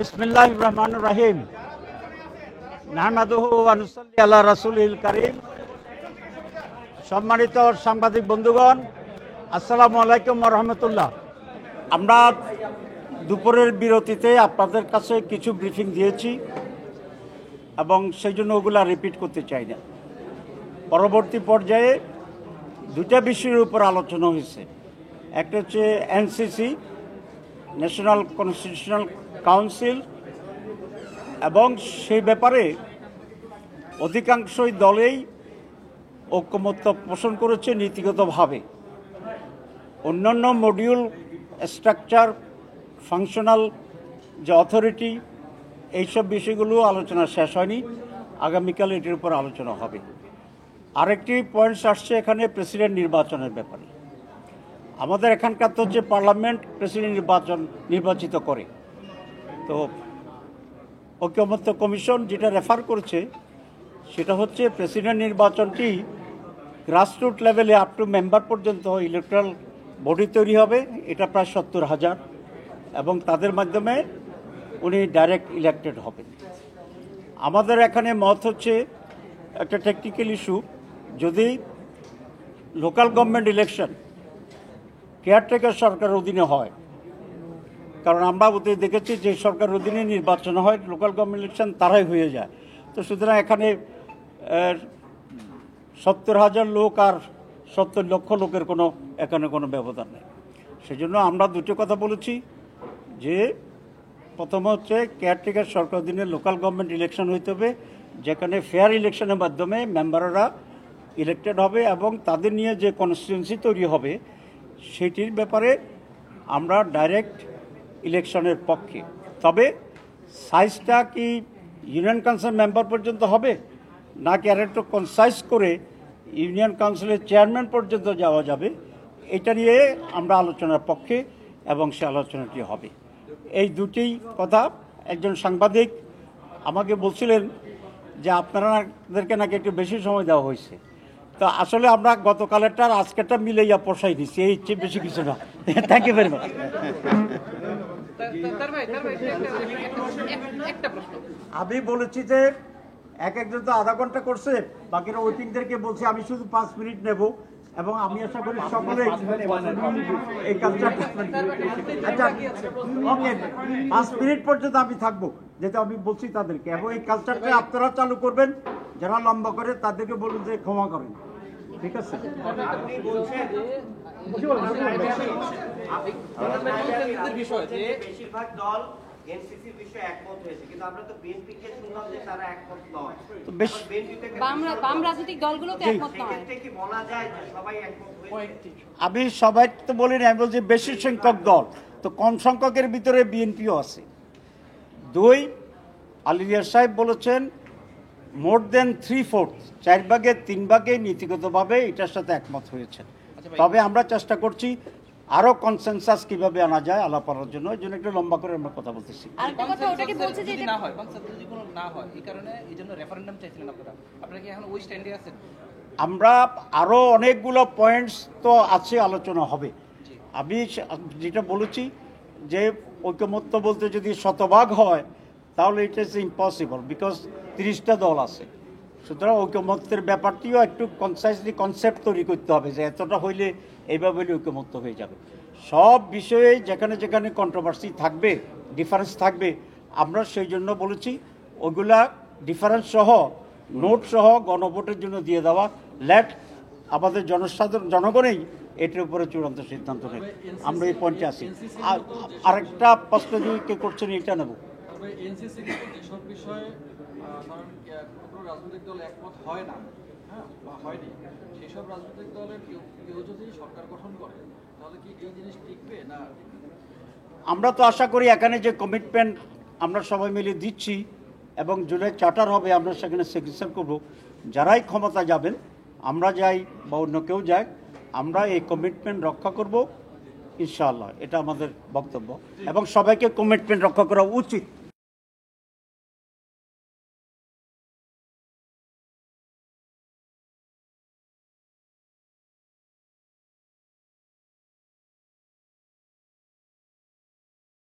বিসমিল্লাহির রহমানির রহিম। নাহমাদুহু ওয়া নুসাল্লি আলা রাসূলিল কারীম। সম্মানিত সাংবাদিক বন্ধুগণ, আসসালামু আলাইকুম ওয়া রাহমাতুল্লাহ। আমরা দুপুরের বিরতিতে আপনাদের কাছে কিছু ব্রিফিং দিয়েছি এবং সেই জন্য ওগুলা রিপিট করতে চাই না। পরবর্তী পর্যায়ে দুটা বিষয়ের উপর আলোচনা হয়েছে। একটা হচ্ছে এনসিসি, ন্যাশনাল কনস্টিটিউশনাল কাউন্সিল, এবং সেই ব্যাপারে অধিকাংশই দলেই ঐকমত্য পোষণ করেছে নীতিগতভাবে। অন্যান্য মডিউল, স্ট্রাকচার, ফাংশনাল যে অথরিটি, এইসব বিষয়গুলো আলোচনা শেষ হয়নি। আগামীকাল এটির উপর আলোচনা হবে। আরেকটি পয়েন্টস আসছে এখানে প্রেসিডেন্ট নির্বাচনের ব্যাপারে। আমাদের এখানকার তো হচ্ছে পার্লামেন্ট প্রেসিডেন্ট নির্বাচিত করে, তো ঐকমত্য কমিশন যেটা রেফার করেছে সেটা হচ্ছে প্রেসিডেন্ট নির্বাচনটি গ্রাসরুট লেভেলে আপ টু মেম্বার পর্যন্ত ইলেকট্রাল বডি তৈরি হবে। এটা প্রায় 70,000 এবং তাদের মাধ্যমে উনি ডাইরেক্ট ইলেক্টেড হবেন। আমাদের এখানে মত হচ্ছে একটা টেকনিক্যাল ইস্যু, যদি লোকাল গভর্নমেন্ট ইলেকশন কেয়ারটেকার সরকারের অধীনে হয়, কারণ আমরা ওদের দেখেছি যে সরকারের অধীনে নির্বাচন হয়, লোকাল গভর্নমেন্ট ইলেকশন তারাই হয়ে যায়। তো সুতরাং এখানে 70,000 লোক আর 70 লক্ষ লোকের এখানে কোনো ব্যবধান নেই। সেজন্য আমরা দুটো কথা বলেছি যে প্রথম হচ্ছে কেয়ারটেকার সরকার অধীনে লোকাল গভর্নমেন্ট ইলেকশন হইতে হবে, যেখানে ফেয়ার ইলেকশনের মাধ্যমে মেম্বাররা ইলেক্টেড হবে এবং তাদের নিয়ে যে কনস্টিটিউয়েন্সি তৈরি হবে সেটির ব্যাপারে আমরা ডাইরেক্ট ইলেকশনের পক্ষে। তবে সাইজটা কি ইউনিয়ন কাউন্সিল মেম্বার পর্যন্ত হবে, নাকি আর একটু কনসাইজ করে ইউনিয়ন কাউন্সিলের চেয়ারম্যান পর্যন্ত যাওয়া যাবে, এটা নিয়ে আমরা আলোচনার পক্ষে এবং সে আলোচনাটি হবে। এই দুটি কথা। একজন সাংবাদিক আমাকে বলছিলেন যে আপনাদেরকে নাকি একটু বেশি সময় দেওয়া হয়েছে। তো আসলে আমরা গতকালেরটা আর আজকেরটা মিলাইয়া পোষাই দিচ্ছি, এই ইচ্ছে বেশি কিছু না। Thank you very much. আমি বলেছি যে একজন তো আধা ঘন্টা করছে, বাকিরা ওয়েটিংদেরকে বলছি আমি শুধু 5 মিনিট নেব এবং আমি আশা করি সকলে এই কাজটা। আচ্ছা ওকে, 5 মিনিট পর্যন্ত আমি থাকবো, যেটা আমি বলছি তাদেরকে, এবং এই কালচারটা আপনারা চালু করবেন। যারা লম্বা করে তাদেরকে বলুন যে ক্ষমা করেন, ঠিক আছে? বেশিরভাগ দল এনসিসির বিষয়ে একমত হয়েছে, কিন্তু আমরা তো বিএনপিকে শুনলাম যে তারা একমত নয়। বাম রাজনৈতিক দলগুলো তো একমত নয়। সেক্ষেত্রে কি বলা যায় যে সবাই একমত হয়েছে? আমি সবাই তো বলিনি, আমি বলছি বেশি সংখ্যক দল, তো কম সংখ্যকের ভিতরে বিএনপিও আছে। 2, আলিয়া সাহেব বলেছেন মোর দেন 3/4, 4 ভাগে 3 ভাগে নীতিগতভাবে এটার সাথে একমত হয়েছে। তবে আমরা চেষ্টা করছি আরো কনসেনসাস কিভাবে আনা যায় আলাপ করার জন্য, এই জন্য একটু লম্বা করে আমরা কথা বলতেছি। আরেকটা কথা, ওটাকে বলছে যে না হয় কনসেপ্ট যদি কোনো না হয়, এই কারণে এই জন্য রেফারেন্ডাম চাইছিলেন আপনারা কি এখন ওই স্ট্যান্ডে আছেন? আমরা আরো অনেকগুলো পয়েন্টস তো আছে, আলোচনা হবে। আমি যেটা বলেছি যে ঐকমত্য বলতে যদি শতভাগ হয় তাহলে ইট ইজ ইম্পসিবল, বিকজ 30টা দল আছে। সুতরাং ঐকমত্যের ব্যাপারটিও একটু কনসাইজলি কনসেপ্ট তৈরি করতে হবে যে এতটা হইলে এইভাবে হইলে ঐকমত্য হয়ে যাবে। সব বিষয়ে যেখানে যেখানে কন্ট্রোভার্সি থাকবে, ডিফারেন্স থাকবে, আমরা সেই জন্য বলেছি ওইগুলা ডিফারেন্স সহ, নোট সহ গণভোটের জন্য দিয়ে দেওয়া। লেট আমাদের জনগণেই এটার উপরে চূড়ান্ত সিদ্ধান্ত নেই। আমরা এই পয়েন্টে আছি। আরেকটা প্রশ্ন যদি কে করছেন এটা নেব। এনসিসি যেসব বিষয়ে কোনো রাজনৈতিক দল একমত হয় না, হ্যাঁ, বা হয়নি, সেসব রাজনৈতিক দলের কেউ যদি সরকার গঠন করে তাহলে কি এই জিনিস টিকবে না? আমরা তো আশা করি এখানে যে কমিটমেন্ট আমরা সবাই মিলে দিচ্ছি এবং জুলাই চার্টার হবে, আমরা সেখানে সিগনেচার করব। যারাই ক্ষমতা যাবেন, আমরা যাই বা অন্য কেউ যায়, আমরা এই কমিটমেন্ট রক্ষা করব ইনশাআল্লাহ। এটা আমাদের বক্তব্য এবং সবাইকে কমিটমেন্ট রক্ষা করা উচিত।